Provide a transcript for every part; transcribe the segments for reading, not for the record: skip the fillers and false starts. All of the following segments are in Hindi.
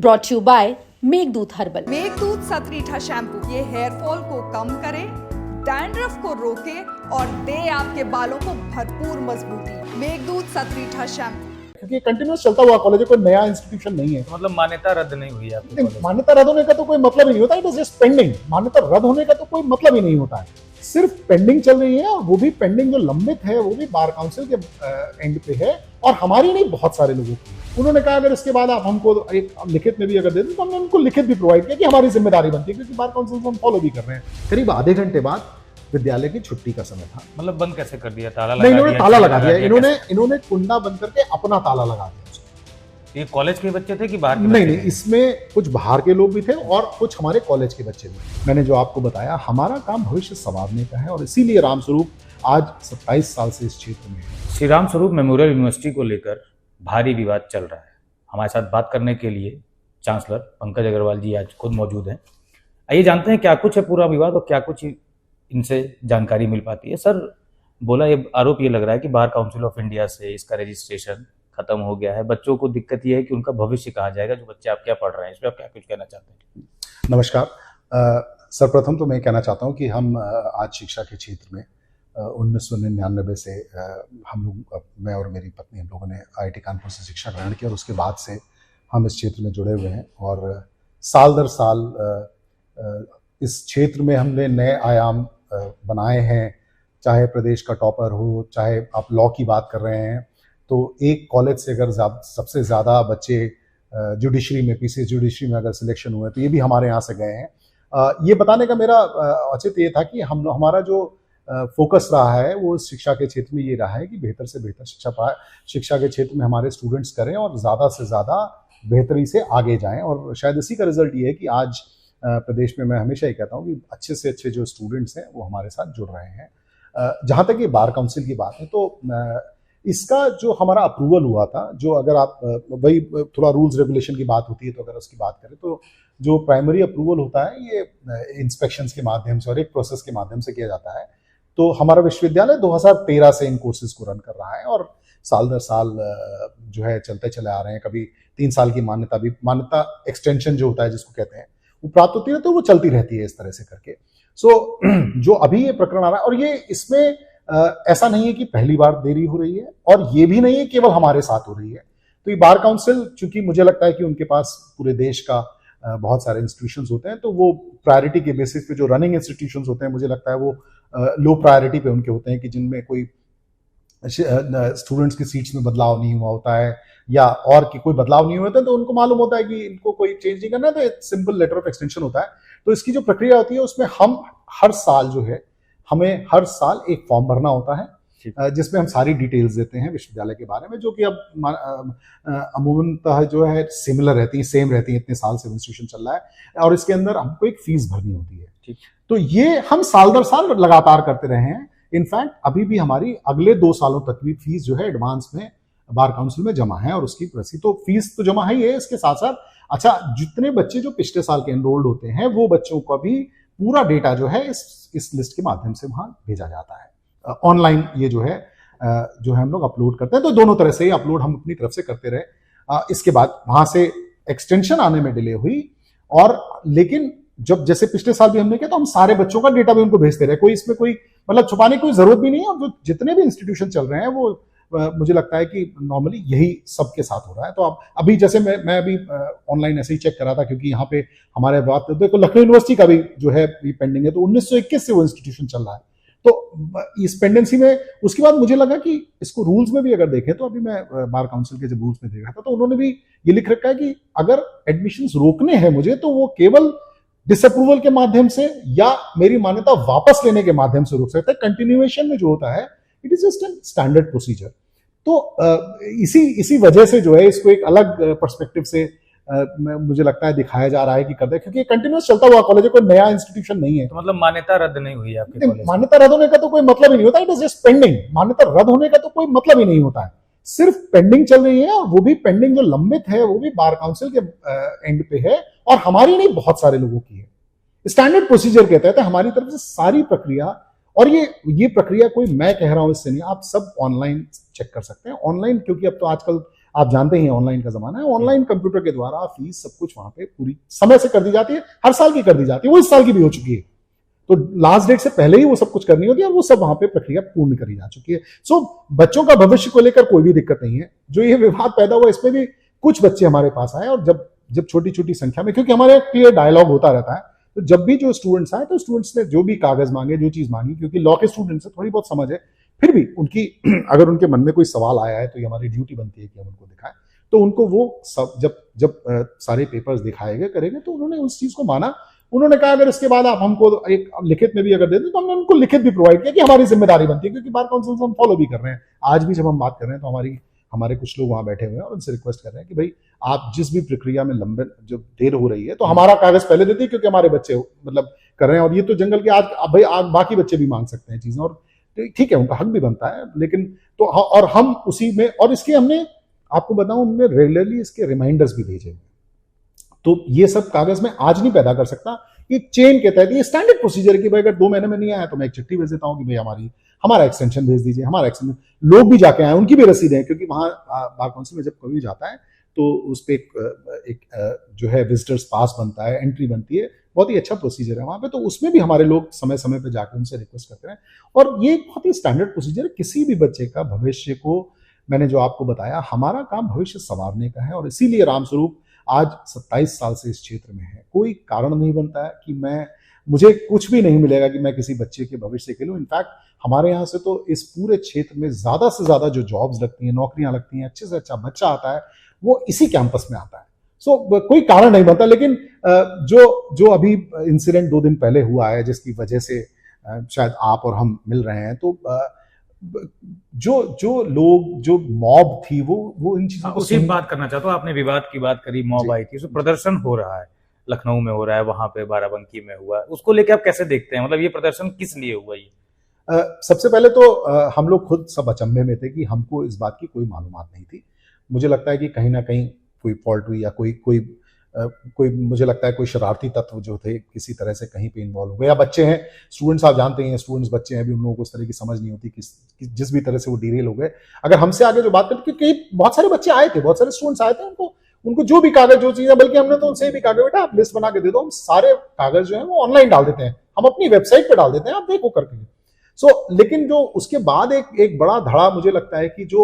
Brought you by Meghdoot herbal. Meghdoot Satritha shampoo ये हेयर फॉल को कम करे, डैंड्रफ को रोके और दे आपके बालों को भरपूर मजबूती। मेघदूत सतरीठा शैम्पू क्योंकि कंटिन्यूस चलता हुआ कॉलेज है, कोई नया इंस्टीट्यूशन नहीं है। मतलब मान्यता रद्द नहीं हुई है आपकी कॉलेज? मान्यता रद्द होने का तो कोई मतलब ही नहीं होता, इट इज जस्ट पेंडिंग। मान्यता रद्द होने का तो कोई मतलब ही नहीं होता है, सिर्फ पेंडिंग चल रही है। और वो भी पेंडिंग जो लंबित है वो भी बार काउंसिल के एंड पे है, और हमारी नहीं, बहुत सारे लोगों की। उन्होंने कहा अगर इसके बाद आप हमको एक लिखित में भी अगर दे दें तो हमने उनको लिखित भी प्रोवाइड किया कि हमारी जिम्मेदारी बनती है, क्योंकि बार काउंसिल हम फॉलो भी कर रहे हैं। करीब आधे घंटे बाद विद्यालय की छुट्टी का समय था। मतलब बंद कैसे कर दिया? ताला नहीं, इन्होंने ताला लगा दिया। इन्होंने कुंडा बंद करके अपना ताला लगा दिया। ये कॉलेज के बच्चे थे कि बाहर के? नहीं, इसमें कुछ बाहर के लोग भी थे और कुछ हमारे कॉलेज के बच्चे भी। मैंने जो आपको बताया, हमारा काम भविष्य संवारने का है, और इसीलिए रामस्वरूप आज 27 साल से इस क्षेत्र में है। श्री रामस्वरूप मेमोरियल यूनिवर्सिटी को लेकर भारी विवाद चल रहा है। हमारे साथ बात करने के लिए चांसलर पंकज अग्रवाल जी आज खुद मौजूद हैं। आइए जानते हैं क्या कुछ है पूरा विवाद और क्या कुछ इनसे जानकारी मिल पाती है। सर, बोला ये आरोप ये लग रहा है कि बार काउंसिल ऑफ इंडिया से इसका रजिस्ट्रेशन खत्म हो गया है। बच्चों को दिक्कत ये है कि उनका भविष्य कहाँ जाएगा, जो बच्चे आप क्या पढ़ रहे हैं, इसमें आप क्या कुछ कहना चाहते हैं? नमस्कार। सर्वप्रथम तो मैं कहना चाहता हूँ कि हम आज शिक्षा के क्षेत्र में 1999 से हम लोग, मैं और मेरी पत्नी, हम लोगों ने IIT कानपुर से शिक्षा ग्रहण किया, और उसके बाद से हम इस क्षेत्र में जुड़े हुए हैं। और साल दर साल इस क्षेत्र में हमने नए आयाम बनाए हैं। चाहे प्रदेश का टॉपर हो, चाहे आप लॉ की बात कर रहे हैं, तो एक कॉलेज से अगर सबसे ज़्यादा बच्चे जुडिशरी में, पीसी जुडिशरी में अगर सिलेक्शन हुए तो ये भी हमारे यहाँ से गए हैं। ये बताने का मेरा औचित्य ये था कि हमारा जो फोकस रहा है वो शिक्षा के क्षेत्र में ये रहा है कि बेहतर से बेहतर शिक्षा के क्षेत्र में हमारे स्टूडेंट्स करें और ज़्यादा से ज़्यादा बेहतरी से आगे जाएं। और शायद इसी का रिजल्ट ये है कि आज प्रदेश में मैं हमेशा ये कहता हूँ कि अच्छे से अच्छे जो स्टूडेंट्स हैं वो हमारे साथ जुड़ रहे हैं। जहाँ तक ये बार काउंसिल की बात है, तो इसका जो हमारा अप्रूवल हुआ था, जो अगर आप वही थोड़ा रूल्स रेगुलेशन की बात होती है, तो अगर उसकी बात करें तो जो प्राइमरी अप्रूवल होता है ये इंस्पेक्शंस के माध्यम से और एक प्रोसेस के माध्यम से किया जाता है। तो हमारा विश्वविद्यालय 2013 से इन कोर्सेज को रन कर रहा है, और साल दर साल जो है चलते चले आ रहे हैं। कभी 3 साल की मान्यता एक्सटेंशन जो होता है जिसको कहते हैं, वो प्राप्त होती है, तो वो चलती रहती है इस तरह से करके। जो अभी ये प्रकरण आ रहा है, और ये इसमें ऐसा नहीं है कि पहली बार देरी हो रही है, और ये भी नहीं है केवल हमारे साथ हो रही है। तो ये बार काउंसिल, चूंकि मुझे लगता है कि उनके पास पूरे देश का बहुत सारे इंस्टीट्यूशंस होते हैं, तो वो प्रायोरिटी के बेसिस पे जो रनिंग इंस्टीट्यूशंस होते हैं, मुझे लगता है वो लो प्रायोरिटी पे उनके होते हैं, कि जिनमें कोई स्टूडेंट्स की सीट्स में बदलाव नहीं हुआ होता है, या और कि कोई बदलाव नहीं हुए थे, तो उनको मालूम होता है कि इनको कोई चेंज नहीं करना है, तो एक सिंपल लेटर ऑफ एक्सटेंशन होता है। तो इसकी जो प्रक्रिया होती है उसमें हम हर साल जो है, हमें हर साल एक फॉर्म भरना होता है, जिसमें हम सारी डिटेल्स देते हैं विश्वविद्यालय के बारे में, जो कि अब अमूमनतः जो है सिमिलर रहती है, सेम रहती है, इतने साल से इंस्टीट्यूशन चल रहा है। और इसके अंदर हमको एक फीस भरनी होती है। तो ये हम साल दर साल लगातार करते रहे हैं। इनफैक्ट अभी भी हमारी अगले 2 सालों तक भी फीस जो है एडवांस में बार काउंसिल में जमा है, और उसकी रसीद, तो फीस तो जमा है ही है। इसके साथ साथ अच्छा, जितने बच्चे जो पिछले साल के एनरोल्ड होते हैं, वो बच्चों का भी पूरा डेटा जो है इस लिस्ट के माध्यम से वहां भेजा जाता है। ऑनलाइन ये जो है हम लोग अपलोड करते हैं। तो दोनों तरह से अपलोड हम अपनी तरफ से करते रहे। इसके बाद वहां से एक्सटेंशन आने में डिले हुई, और लेकिन जब जैसे पिछले साल भी हमने किया, तो हम सारे बच्चों का डेटा भी उनको भेजते रहे। कोई इसमें कोई मतलब छुपाने की कोई जरूरत भी नहीं है। और जो जितने भी इंस्टीट्यूशन चल रहे हैं, वो मुझे लगता है कि नॉर्मली यही सबके साथ हो रहा है। तो आप अभी जैसे मैं अभी ऑनलाइन ऐसे ही चेक कर रहा था, क्योंकि यहाँ पे हमारे बात देखो, लखनऊ यूनिवर्सिटी का भी जो है पेंडिंग है, तो 1921 से वो इंस्टीट्यूशन चल रहा है। तो इस पेंडेंसी में उसके बाद मुझे लगा कि इसको रूल्स में भी अगर देखें, तो अभी मैं बार काउंसिल के जब रूल्स में देख रहा था, तो उन्होंने भी ये लिख रखा है कि अगर एडमिशंस रोकने हैं मुझे, तो वो केवल डिसअप्रूवल के माध्यम से या मेरी मान्यता वापस लेने के माध्यम से रोक सकते हैं। कंटिन्यूएशन में जो होता है, it is just an standard procedure. तो इसी वजह से जो है इसको एक अलग पर्सपेक्टिव से मुझे लगता है दिखाया जा रहा है कि कर दे, क्योंकि कंटिन्यूस चलता हुआ कॉलेज है, कोई नया इंस्टीट्यूशन नहीं है। तो मतलब मान्यता रद्द नहीं हुई है आपके कॉलेज? मान्यता रद्द होने का तो कोई मतलब ही नहीं होता, इट इज जस्ट पेंडिंग। मान्यता रद्द होने का तो कोई मतलब ही नहीं होता है, सिर्फ पेंडिंग चल रही है। और वो भी पेंडिंग जो लंबित है, वो भी बार काउंसिल के एंड पे है, और हमारी नहीं, बहुत सारे लोगों की है। स्टैंडर्ड प्रोसीजर कहते हैं, हमारी तरफ से सारी प्रक्रिया, और ये प्रक्रिया कोई मैं कह रहा हूं इससे नहीं, आप सब ऑनलाइन चेक कर सकते हैं। ऑनलाइन, क्योंकि अब तो आजकल आप जानते ही ऑनलाइन का जमाना है, ऑनलाइन कंप्यूटर के द्वारा फीस सब कुछ वहां पे पूरी समय से कर दी जाती है, हर साल की कर दी जाती है, वो इस साल की भी हो चुकी है, तो लास्ट डेट से पहले ही वो सब कुछ करनी होती है और वो सब वहां पे प्रक्रिया पूर्ण करी जा चुकी है। सो बच्चों का भविष्य को लेकर कोई भी दिक्कत नहीं है। जो ये विवाद पैदा हुआ इसमें भी कुछ बच्चे हमारे पास आए, और जब छोटी छोटी संख्या में, क्योंकि हमारे क्लियर डायलॉग होता रहता है, तो जब भी जो स्टूडेंट्स आए तो स्टूडेंट्स ने जो भी कागज मांगे, जो चीज मांगी, क्योंकि लॉ के स्टूडेंट्स से थोड़ी बहुत समझ है, फिर भी उनकी अगर उनके मन में कोई सवाल आया है तो ये हमारी ड्यूटी बनती है कि हम उनको दिखाएं। तो उनको वो सब जब सारे पेपर्स दिखाएंगे करेंगे तो उन्होंने उस चीज को माना। उन्होंने कहा अगर इसके बाद आप हमको एक लिखित में भी अगर दे दें तो हमने उनको लिखित भी प्रोवाइड किया कि हमारी जिम्मेदारी बनती है, क्योंकि बार काउंसिल हम फॉलो भी कर रहे हैं। आज भी जब हम बात कर रहे हैं तो हमारे कुछ लोग वहां बैठे हुए हैं और उनसे रिक्वेस्ट कर रहे हैं कि भाई आप जिस भी प्रक्रिया में लंबे जब देर हो रही है तो हमारा कागज पहले देते हैं, क्योंकि हमारे बच्चे मतलब कर रहे हैं, और ये तो जंगल के आज बाकी बच्चे भी मांग सकते हैं चीजें, और ठीक है उनका हक भी बनता है, लेकिन तो और हम उसी में, और इसके हमने आपको बताऊं उनमें रेगुलरली इसके रिमाइंडर्स भी भेजे। तो ये सब कागज में आज नहीं पैदा कर सकता, ये चेन के तहत ये स्टैंडर्ड प्रोसीजर है कि भाई अगर 2 महीने में नहीं आया तो मैं एक चिट्ठी भेज देता हूँ कि भाई हमारा एक्सटेंशन भेज दीजिए, हमारा एक्सटेंशन। लोग भी जाके आए, उनकी भी रसीद है, क्योंकि वहां बार काउंसिल में जब कोई जाता है तो उस पर एक जो है विजिटर्स पास बनता है, एंट्री बनती है, बहुत ही अच्छा प्रोसीजर है वहां पे। तो उसमें भी हमारे लोग समय समय पे जाकर उनसे रिक्वेस्ट करते हैं, और ये बहुत ही स्टैंडर्ड प्रोसीजर है। किसी भी बच्चे का भविष्य को, मैंने जो आपको बताया, हमारा काम भविष्य संवारने का है, और इसीलिए रामस्वरूप आज 27 साल से इस क्षेत्र में है। कोई कारण नहीं बनता है कि मुझे कुछ भी नहीं मिलेगा कि मैं किसी बच्चे के भविष्य के लिए। इनफैक्ट हमारे यहाँ से तो इस पूरे क्षेत्र में ज्यादा से ज्यादा जो जॉब्स लगती हैं, नौकरियां लगती हैं, अच्छे से अच्छा बच्चा आता है वो इसी कैंपस में आता है। सो कोई कारण नहीं बनता। लेकिन जो अभी इंसिडेंट 2 दिन पहले हुआ है, जिसकी वजह से शायद आप और हम मिल रहे हैं, तो जो लोग, जो मॉब थी वो इन चीजों को उसी बात करना चाहता हूँ। आपने विवाद की बात करी, मॉब आई थी, उसमें प्रदर्शन हो रहा है, लखनऊ में हो रहा है, वहां पे बाराबंकी में हुआ है, उसको लेके आप कैसे देखते हैं? मतलब ये प्रदर्शन किस लिए हुआ? ये सबसे पहले तो हम लोग खुद सब अचंभे में थे कि हमको इस बात की कोई मालूमात नहीं थी। मुझे लगता है कि कहीं ना कहीं कोई फॉल्ट हुई, या कोई मुझे लगता है कोई शरारती तत्व जो थे किसी तरह से कहीं पे इन्वॉल्व हो गए, या बच्चे हैं, स्टूडेंट्स, आप जानते हैं स्टूडेंट्स बच्चे हैं, अभी उन लोगों को उस तरह की समझ नहीं होती कि जिस भी तरह से वो डिरेल हो गए। अगर हमसे आगे जो बात करते, क्योंकि बहुत सारे बच्चे आए थे, बहुत सारे स्टूडेंट्स आए थे, उनको जो भी कागज, जो चीजें, बल्कि हमने तो उनसे भी कहा बेटा आप लिस्ट बना के दे दो, हम सारे कागज जो है वो ऑनलाइन डाल देते हैं, हम अपनी वेबसाइट पे डाल देते हैं, आप देखो करके। लेकिन जो उसके बाद एक बड़ा धड़ा मुझे लगता है कि जो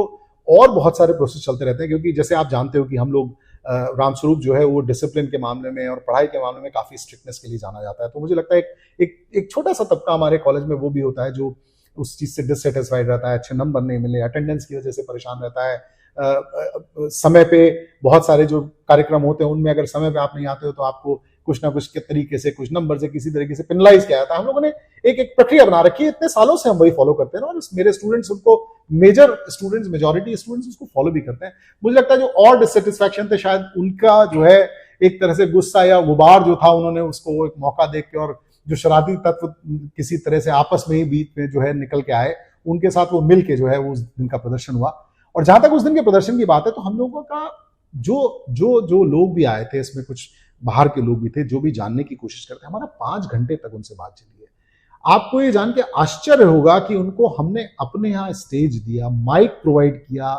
और बहुत सारे प्रोसेस चलते रहते हैं, क्योंकि जैसे आप जानते हो कि हम लोग रामस्वरूप जो है वो डिसिप्लिन के मामले में और पढ़ाई के मामले में काफी स्ट्रिक्टनेस के लिए जाना जाता है। तो मुझे लगता है एक छोटा सा तबका हमारे कॉलेज में वो भी होता है जो उस चीज से डिससेटिस्फाइड रहता है, अच्छे नंबर नहीं मिले, अटेंडेंस की वजह से परेशान रहता है, समय पे बहुत सारे जो कार्यक्रम होते हैं उनमें अगर समय पे आप नहीं आते हो तो आपको कुछ ना कुछ के तरीके से, कुछ नंबर से, किसी तरीके से पेनलाइज किया जाता है। हम लोगों ने एक प्रक्रिया बना रखी है, इतने सालों से हम वही फॉलो करते हैं, और मेरे स्टूडेंट्स उनको, मेजॉरिटी स्टूडेंट्स उसको फॉलो भी करते हैं। मुझे लगता है जो और डिससेटिस्फैक्शन थे, शायद उनका जो है एक तरह से गुस्सा या गुबार जो था, उन्होंने उसको एक मौका देख के, और जो शरारती तत्व किसी तरह से आपस में ही बीच में जो है निकल के आए, उनके साथ वो मिल के जो है उस दिन का प्रदर्शन हुआ। और जहां तक उस दिन के प्रदर्शन की बात है, तो हम लोगों का जो लोग भी आए थे, इसमें कुछ बाहर के लोग भी थे जो भी जानने की कोशिश करते हैं, हमारा 5 घंटे तक उनसे बात चली है। आपको ये जान के आश्चर्य होगा कि उनको हमने अपने यहाँ स्टेज दिया, माइक प्रोवाइड किया,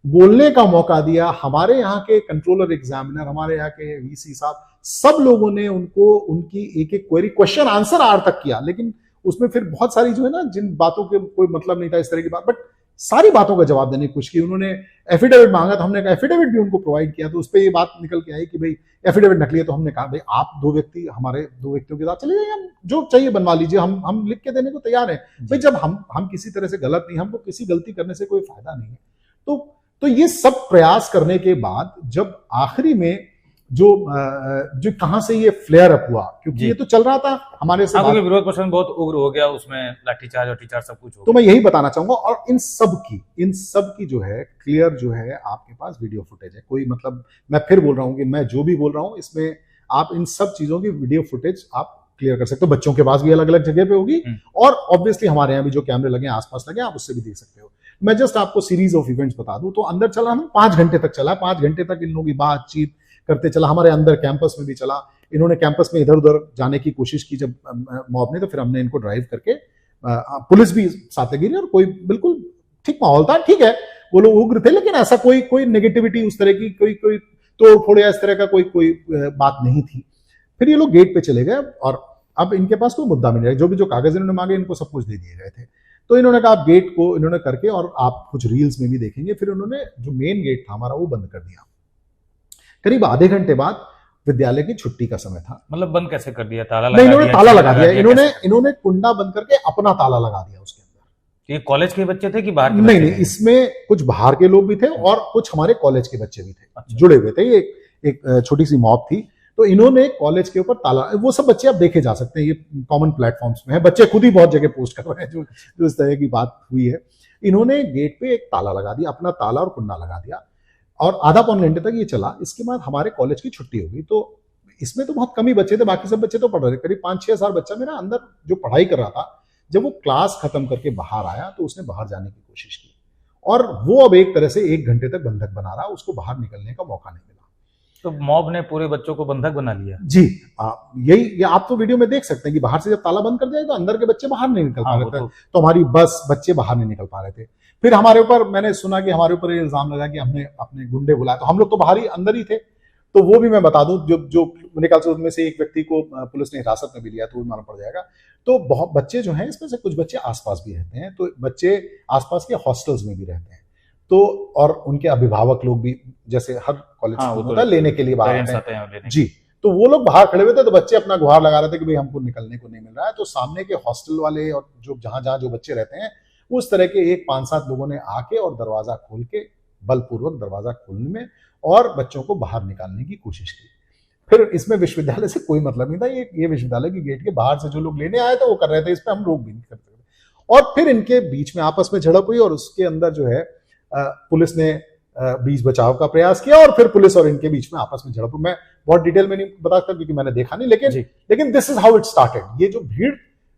बोलने का मौका दिया। हमारे यहाँ के कंट्रोलर एग्जामिनर, हमारे यहाँ के वीसी साहब, सब लोगों ने उनको उनकी एक क्वेरी, क्वेश्चन आंसर आर तक किया। लेकिन उसमें फिर बहुत सारी जो है ना, जिन बातों के कोई मतलब नहीं था इस तरह की बात, बट सारी बातों का जवाब देने की कोशिश की। उन्होंने एफिडेविट मांगा तो हमने कहा एफिडेविट भी उनको प्रोवाइड किया। तो उस पर ये बात निकल के आई कि भाई एफिडेविट नकली है। तो हमने कहा भाई आप हमारे दो व्यक्तियों के साथ चले जाइए, हम जो चाहिए बनवा लीजिए, हम लिख के देने को तैयार हैं। भाई जब हम किसी तरह से गलत नहीं, हमको किसी गलती करने से कोई फायदा नहीं है। तो ये सब प्रयास करने के बाद जब आखिरी में जो कहां से ये फ्लेयर अप हुआ, क्योंकि ये तो चल रहा था हमारे से, विरोध प्रदर्शन बहुत उग्र हो गया, उसमें लाठीचार्ज और टीचार सब कुछ हो गया। तो मैं यही बताना चाहूंगा। और इन सब की जो है क्लियर जो है आपके पास वीडियो फुटेज है। कोई मतलब, मैं फिर बोल रहा हूं कि मैं जो भी बोल रहा हूं इसमें आप इन सब चीजों की वीडियो फुटेज आप क्लियर कर सकते हो। बच्चों के पास भी अलग अलग जगह पे होगी, और ऑब्वियसली हमारे यहाँ भी जो कैमरे लगे आसपास लगे, आप उससे भी देख सकते हो। मैं जस्ट आपको सीरीज ऑफ इवेंट्स बता दूं तो अंदर चला ना 5 घंटे तक चला। 5 घंटे तक इन लोगों की बातचीत करते चला, हमारे अंदर कैंपस में भी चला। इन्होंने कैंपस में इधर उधर जाने की कोशिश की जब मॉब ने, तो फिर हमने इनको ड्राइव करके, पुलिस भी साथ लगी रही और कोई बिल्कुल ठीक माहौल था, ठीक है। वो लोग उग्र थे, लेकिन ऐसा कोई नेगेटिविटी उस तरह की कोई तोड़ फोड़ या इस तरह का कोई बात नहीं थी। फिर ये लोग गेट पे चले गए और अब इनके पास कोई मुद्दा नहीं रहा, जो भी जो कागज इन्होंने मांगे इनको सब कुछ दे दिए गए थे। तो इन्होंने कहा गेट को इन्होंने करके, और आप कुछ रील्स में भी देखेंगे, फिर उन्होंने जो मेन गेट था हमारा वो बंद कर दिया। करीब आधे घंटे बाद विद्यालय की छुट्टी का समय था। मतलब बंद कैसे कर दिया? ताला नहीं, इन्होंने ताला लगा दिया, कैसे? इन्होंने कुंडा बंद करके अपना ताला लगा दिया उसके अंदर। ये कॉलेज के बच्चे थे कि बाहर के? नहीं, इसमें कुछ बाहर के लोग भी थे और कुछ हमारे कॉलेज के बच्चे भी थे। अच्छा। जुड़े हुए थे। ये एक छोटी सी मॉब थी, तो इन्होंने कॉलेज के ऊपर ताला, वो सब बच्चे आप देखे जा सकते हैं, ये कॉमन प्लेटफॉर्म्स में है, बच्चे खुद ही बहुत जगह पोस्ट कर रहे हैं जो इस तरह की बात हुई है। इन्होंने गेट पे एक ताला लगा दिया, अपना ताला और कुंडा लगा दिया, और आधा पौन घंटे तक ये चला। इसके बाद हमारे कॉलेज की छुट्टी हो गई। तो इसमें तो बहुत कम ही बच्चे थे, बाकी सब बच्चे तो पढ़ रहे थे। करीब 5-6 हज़ार बच्चा मेरा अंदर जो पढ़ाई कर रहा था, जब वो क्लास खत्म करके बाहर आया तो उसने बाहर जाने की कोशिश की, और वो अब एक तरह से 1 घंटे तक बंधक बना रहा, उसको बाहर निकलने का मौका नहीं मिला। तो मॉब ने पूरे बच्चों को बंधक बना लिया? जी, यही आप तो वीडियो में देख सकते हैं कि बाहर से जब ताला बंद कर दिया तो अंदर के बच्चे बाहर नहीं निकल पा रहे थे। तो हमारी बच्चे बाहर नहीं निकल पा रहे थे। फिर हमारे ऊपर, मैंने सुना कि हमारे ऊपर ये इल्जाम लगा कि हमने अपने गुंडे बुलाए, तो हम लोग तो बाहर ही अंदर ही थे। तो वो भी मैं बता दूं, जो मेरे ख्याल से उनमें से एक व्यक्ति को पुलिस ने हिरासत में भी लिया, तो वो मालूम पड़ जाएगा। तो बहुत बच्चे जो हैं, इसमें से कुछ बच्चे आसपास भी रहते हैं, तो बच्चे आसपास के हॉस्टल्स में भी रहते हैं। तो और उनके अभिभावक लोग भी, जैसे हर कॉलेज होता है, लेने के लिए बाहर आते हैं जी। तो वो लोग बाहर खड़े हुए थे, तो बच्चे अपना गुहार लगा रहे थे कि भाई हमको निकलने को नहीं मिल रहा है। तो सामने के हॉस्टल वाले और जो जहां जो बच्चे रहते हैं, उस तरह के 1-5-7 लोगों ने आके और दरवाजा खोल के, बलपूर्वक दरवाजा खोलने में और बच्चों को बाहर निकालने की कोशिश की। फिर इसमें विश्वविद्यालय से कोई मतलब नहीं था, ये विश्वविद्यालय की गेट के बाहर से जो लोग लेने आए थे वो कर रहे थे, इस पर हम रोक भी नहीं कर सकते। और फिर इनके बीच में आपस में झड़प हुई, और उसके अंदर जो है पुलिस ने बीच बचाव का प्रयास किया, और फिर पुलिस और इनके बीच में आपस में झड़प हुई। मैं बहुत डिटेल में नहीं बता सकता क्योंकि मैंने देखा नहीं, लेकिन this is how it started. ये जो भीड़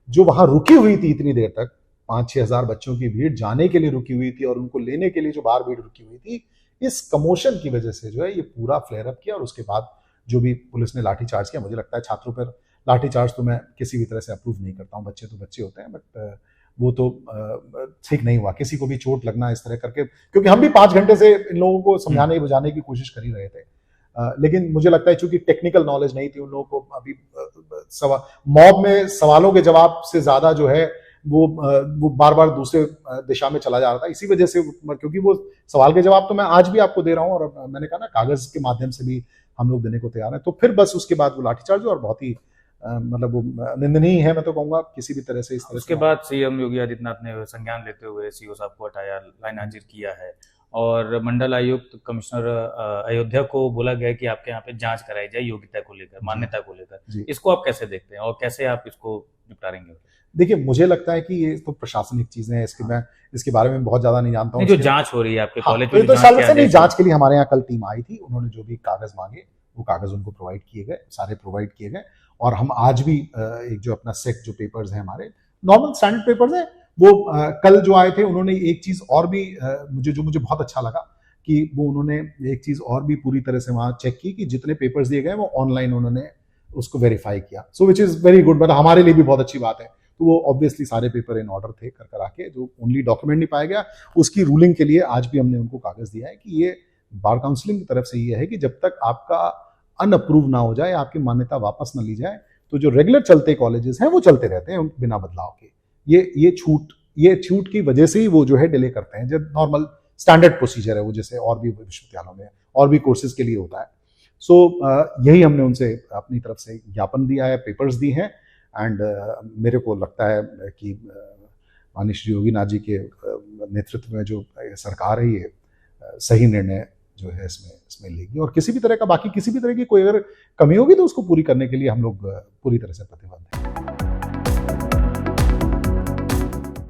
जो वहां रुकी हुई थी इतनी देर तक, 5-6 हज़ार बच्चों की भीड़ जाने के लिए रुकी हुई थी, और उनको लेने के लिए जो बाहर भीड़ रुकी हुई थी, इस कमोशन की वजह से जो है ये पूरा फ्लेयर अप किया। और उसके बाद जो भी पुलिस ने लाठीचार्ज किया, मुझे लगता है छात्रों पर लाठीचार्ज तो मैं किसी भी तरह से अप्रूव नहीं करता हूँ, बच्चे तो बच्चे होते हैं, बट वो तो ठीक नहीं हुआ। किसी को भी चोट लगना इस तरह करके, क्योंकि हम भी 5 घंटे से इन लोगों को समझाने बुझाने की कोशिश कर ही रहे थे, लेकिन मुझे लगता है चूंकि टेक्निकल नॉलेज नहीं थी उन लोगों को, अभी मॉब में सवालों के जवाब से ज्यादा जो है वो बार बार दूसरे दिशा में चला जा रहा था, इसी वजह से, क्योंकि वो सवाल के जवाब तो मैं आज भी आपको दे रहा हूँ, और मैंने कहा ना कागज के माध्यम से भी हम लोग देने को तैयार हैं। तो फिर बस उसके बाद वो लाठीचार्ज, और बहुत ही मतलब वो निंदनीय है, मैं तो कहूंगा किसी भी तरह से। इस तरह उसके बाद सीएम योगी आदित्यनाथ ने संज्ञान लेते हुए सीओ साहब को हटाया, लाइन हाजिर किया है, और मंडल आयुक्त कमिश्नर अयोध्या को बोला गया कि आपके यहाँ पे जांच कराई जाए योग्यता को लेकर, मान्यता को लेकर। इसको आप कैसे देखते हैं और कैसे आप इसको निपटारेंगे? देखिए, मुझे लगता है कि ये तो प्रशासनिक चीजें हैं, मैं इसके बारे में बहुत ज्यादा नहीं जानता हूँ। जो जांच हो रही है आपके कॉलेज में, तो जांच के लिए हमारे यहाँ कल टीम आई थी, उन्होंने जो भी कागज मांगे वो कागज उनको प्रोवाइड किए गए, सारे प्रोवाइड किए गए। और हम आज भी एक जो अपना सेट जो पेपर्स हैं हमारे नॉर्मल स्टैंडर्ड पेपर्स हैं, वो कल जो आए थे, उन्होंने एक चीज और भी मुझे बहुत अच्छा लगा कि वो उन्होंने एक चीज और भी पूरी तरह से वहां चेक की कि जितने पेपर्स दिए गए वो ऑनलाइन उन्होंने उसको वेरीफाई किया। सो विच इज वेरी गुड, मतलब हमारे लिए भी बहुत अच्छी बात है। तो वो ऑब्वियसली सारे पेपर इन ऑर्डर थे कर आके, जो ओनली डॉक्यूमेंट नहीं पाया गया उसकी रूलिंग के लिए आज भी हमने उनको कागज दिया है कि ये बार काउंसिलिंग की तरफ से ये है कि जब तक आपका अनअप्रूव ना हो जाए, आपकी मान्यता वापस ना ली जाए, तो जो रेगुलर चलते कॉलेजेस हैं वो चलते रहते हैं बिना बदलाव के। ये छूट की वजह से ही वो जो है डिले करते हैं, जब नॉर्मल स्टैंडर्ड प्रोसीजर है वो, जैसे और भी विश्वविद्यालयों में और भी कोर्सेज के लिए होता है। सो यही हमने उनसे अपनी तरफ से ज्ञापन दिया है, पेपर्स दी हैं, एंड मेरे को लगता है कि माननीय श्री योगीनाथ जी के नेतृत्व में जो सरकार है, ये सही निर्णय जो है इसमें लेगी, और किसी भी तरह की कोई अगर कमी होगी तो उसको पूरी करने के लिए हम लोग पूरी तरह से प्रतिबद्ध हैं।